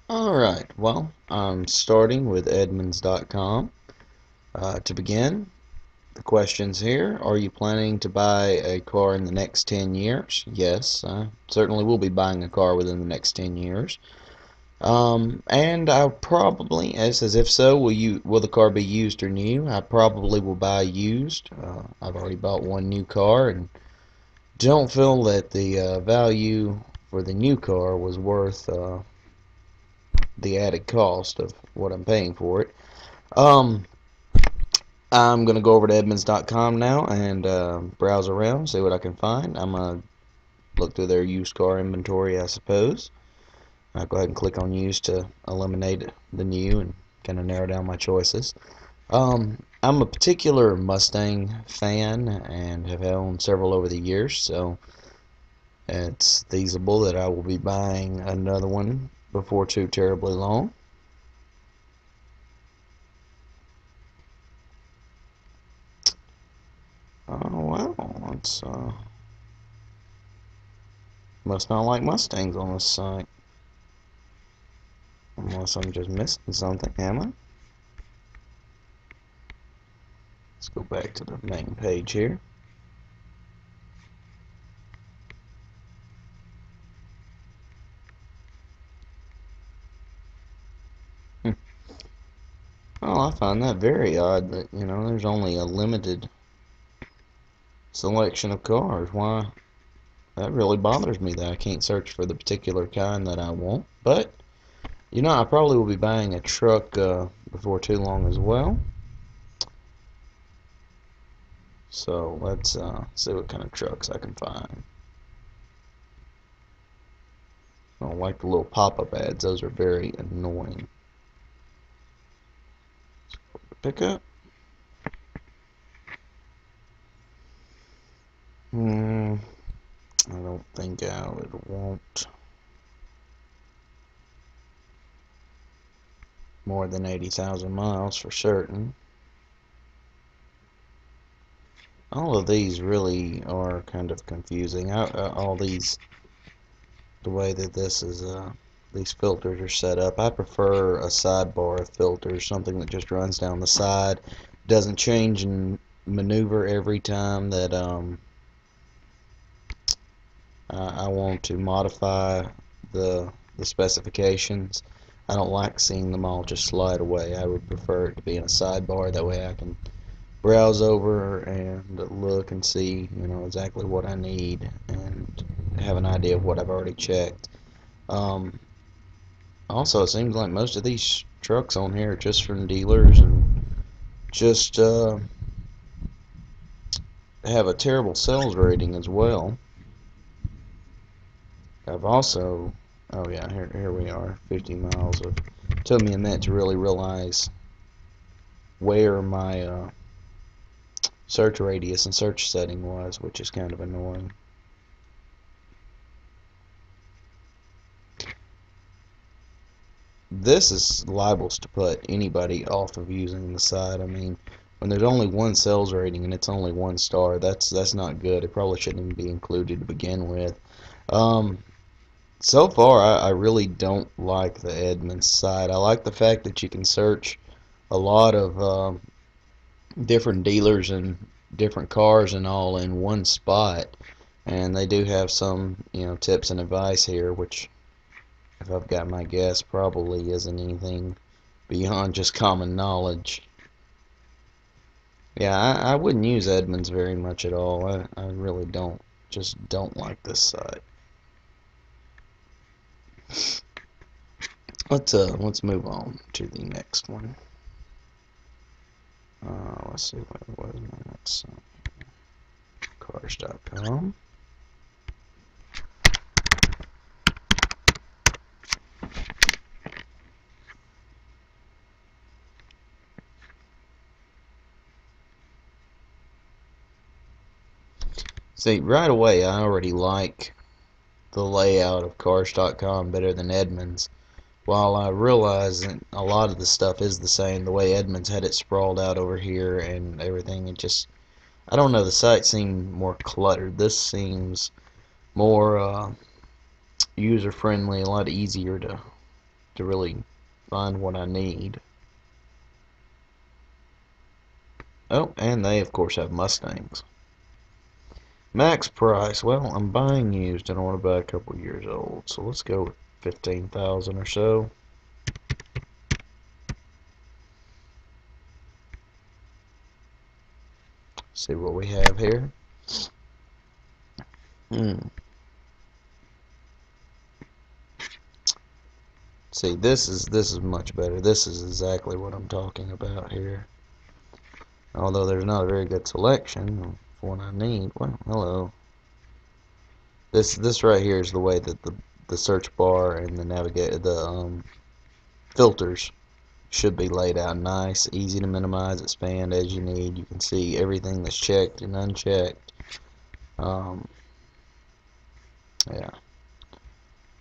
Alright, well, I'm starting with Edmunds.com. To begin, the questions here: are you planning to buy a car in the next 10 years? Yes, I certainly will be buying a car within the next 10 years. And I probably, as if so, will the car be used or new? I probably will buy used. I've already bought one new car and don't feel that the value for the new car was worth the added cost of what I'm paying for it. Um, I'm going to go over to Edmunds.com now and browse around, see what I can find. I'm going to look through their used car inventory, I suppose. I'll go ahead and click on used to eliminate the new and kind of narrow down my choices. I'm a particular Mustang fan and have owned several over the years, so it's feasible that I will be buying another one before too terribly long. Oh well, it's must not like Mustangs on this site. Unless I'm just missing something, am I? Let's go back to the main page here. Oh, I find that very odd that, there's only a limited selection of cars. Why? That really bothers me that I can't search for the particular kind that I want. But, I probably will be buying a truck before too long as well. So let's see what kind of trucks I can find. I don't like the little pop-up ads. Those are very annoying. Pickup. I don't think I would want more than 80,000 miles for certain. All of these really are kind of confusing. All these, the way that this is, these filters are set up. I prefer a sidebar filter, something that just runs down the side, doesn't change and maneuver every time that I want to modify the specifications. I don't like seeing them all just slide away. I would prefer it to be in a sidebar. That way I can browse over and look and see, exactly what I need and have an idea of what I've already checked. Um, Also, it seems like most of these trucks on here are just from dealers and just have a terrible sales rating as well. I've also, oh yeah, here we are, 50 miles of, took me a minute to really realize where my search radius and search setting was, which is kind of annoying. This is liable to put anybody off of using the site. I mean, when there's only one sales rating and it's only 1 star, that's not good. It probably shouldn't even be included to begin with. Um, so far, I really don't like the Edmunds site. I like the fact that you can search a lot of different dealers and different cars and all in one spot, and they do have some, tips and advice here, which, if I've got my guess, probably isn't anything beyond just common knowledge. Yeah, I wouldn't use Edmunds very much at all. I really don't. Just don't like this site. Let's move on to the next one. Let's see what it was. That's cars.com. See, right away I already like the layout of cars.com better than Edmunds. While I realize that a lot of the stuff is the same, the way Edmunds had it sprawled out over here and everything, it just, I don't know, the site seemed more cluttered. This seems more user friendly, a lot easier to to really find what I need. Oh, and they of course have Mustangs. Max price. Well, I'm buying used and I want to buy a couple years old, so let's go with 15,000 or so. See what we have here. See, this is much better. This is exactly what I'm talking about here. Although there's not a very good selection of what I need. Well, hello. This right here is the way that the search bar and the filters should be laid out nice, easy to minimize, expand as you need. You can see everything that's checked and unchecked. Yeah,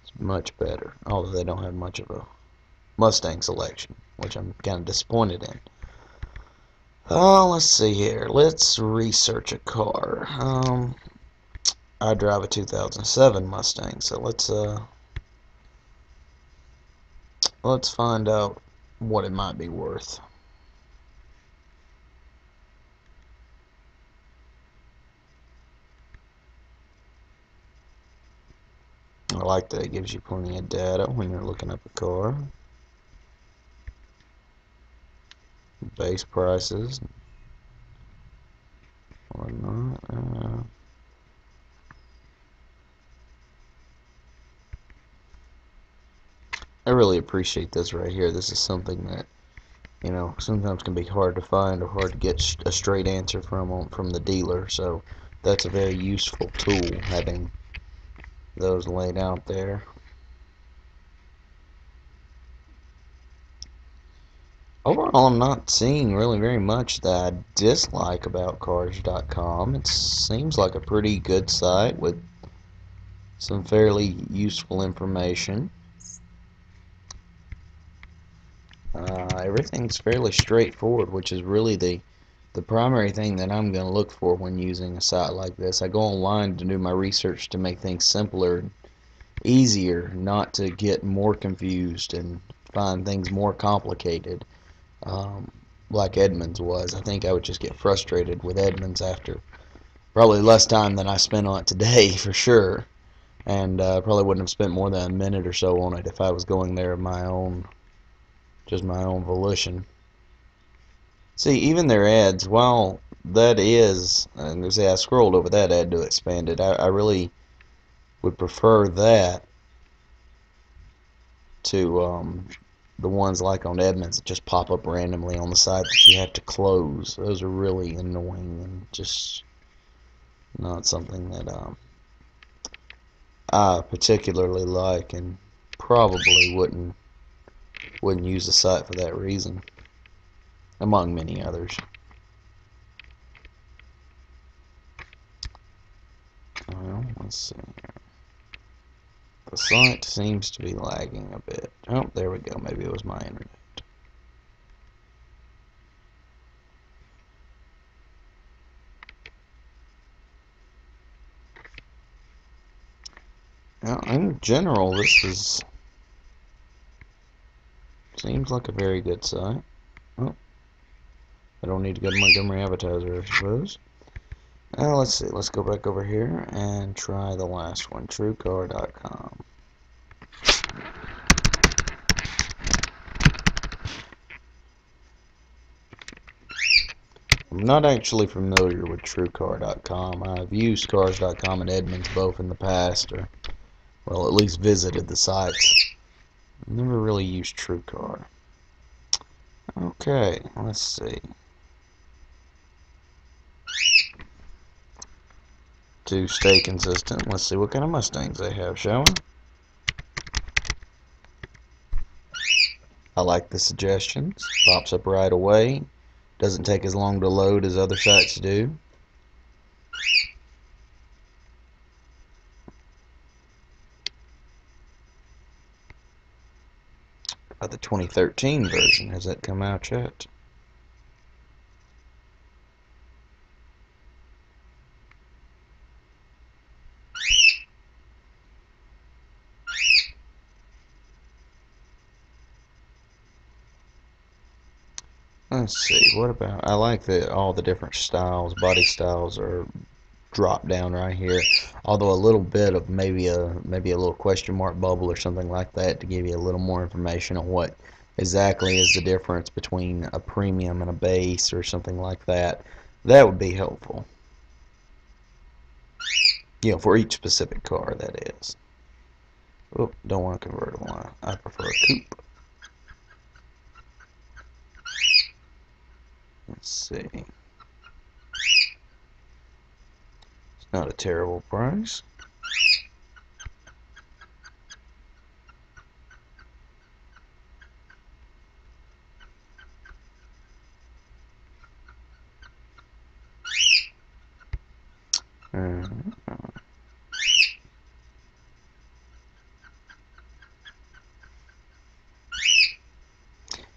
it's much better. Although they don't have much of a Mustang selection, which I'm kind of disappointed in. Let's see here. Let's research a car. I drive a 2007 Mustang, so let's find out what it might be worth. I like that it gives you plenty of data when you're looking up a car. Base prices. Or not. I really appreciate this right here. This is something that, you know, sometimes can be hard to find or hard to get a straight answer from the dealer. So that's a very useful tool, having those laid out there. Overall, I'm not seeing really very much that I dislike about Cars.com. It seems like a pretty good site with some fairly useful information. Everything's fairly straightforward, which is really the primary thing that I'm going to look for when using a site like this. I go online to do my research to make things simpler and easier, not to get more confused and find things more complicated. Like Edmunds was. I think I would just get frustrated with Edmunds after probably less time than I spent on it today, for sure. And probably wouldn't have spent more than a minute or so on it if I was going there of my own, just my own volition. See, even their ads, while that is, and say I scrolled over that ad to expand it, I really would prefer that to the ones like on Edmunds that just pop up randomly on the side that you have to close. Those are really annoying and just not something that I particularly like, and probably wouldn't use the site for that reason, among many others. Well, let's see here. The site seems to be lagging a bit. Oh, there we go. Maybe it was my internet. Now, in general, this seems like a very good site. Oh, I don't need to go to Montgomery Advertiser, I suppose. Let's see. Let's go back over here and try the last one, TrueCar.com. I'm not actually familiar with TrueCar.com. I've used Cars.com and Edmunds both in the past, or, well, at least visited the sites. Never really used TrueCar. Okay, let's see. To stay consistent, let's see what kind of Mustangs they have, shall we? I like the suggestions. Pops up right away. Doesn't take as long to load as other sites do. The 2013 version, has that come out yet? Let's see, what about, I like that all the different styles, body styles are drop down right here. Although a little bit of maybe a little question mark bubble or something like that to give you a little more information on what exactly is the difference between a premium and a base or something like that. That would be helpful. You know, for each specific car, that is. Oh, don't want a convertible. I prefer a coupe. Let's see. It's not a terrible price. Uh,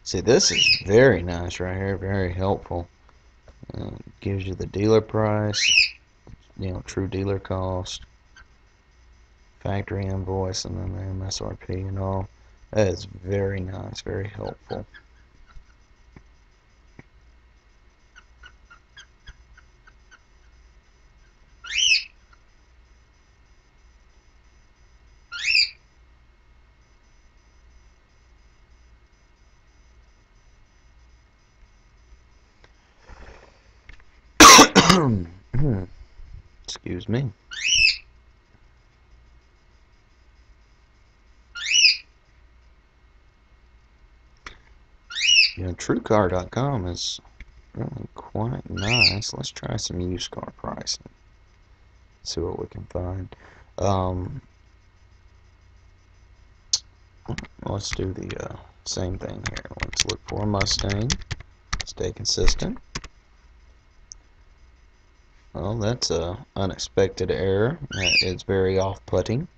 See, this is very nice right here, very helpful. Gives you the dealer price, you know, true dealer cost, factory invoice, and then the MSRP and all. That is very nice, very helpful. Excuse me. You know, TrueCar.com is really quite nice. Let's try some used car pricing. See what we can find. Let's do the same thing here. Let's look for a Mustang. Stay consistent. Well, that's a unexpected error. That is very off-putting.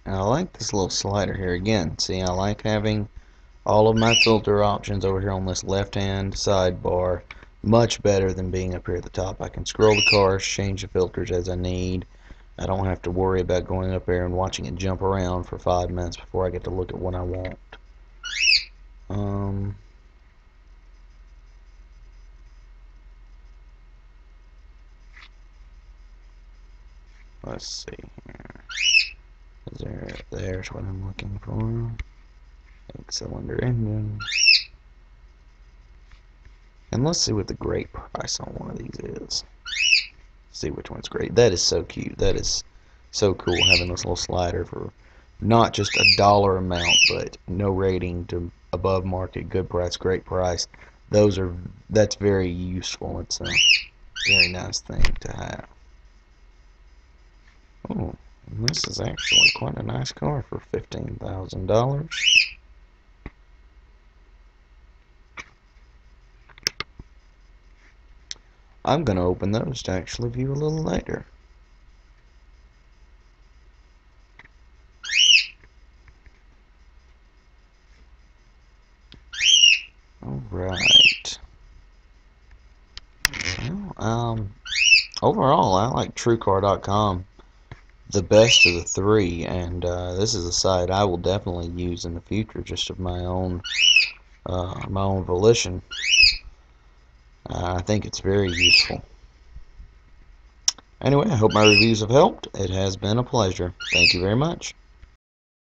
And I like this little slider here again. See, I like having all of my filter options over here on this left-hand sidebar. Much better than being up here at the top. I can scroll the cars, change the filters as I need. I don't have to worry about going up there and watching it jump around for 5 minutes before I get to look at what I want. Let's see here. There's what I'm looking for. 8-cylinder engine. And let's see what the great price on one of these is. See which one's great. That is so cute. That is so cool having this little slider for not just a dollar amount, but no rating to above market, good price, great price. That's very useful. It's a very nice thing to have. Oh, this is actually quite a nice car for $15,000. I'm going to open those to actually view a little later. Alright. Well, overall, I like TrueCar.com the best of the three, and this is a site I will definitely use in the future, just of my own volition. I think it's very useful. Anyway, I hope my reviews have helped. It has been a pleasure. Thank you very much.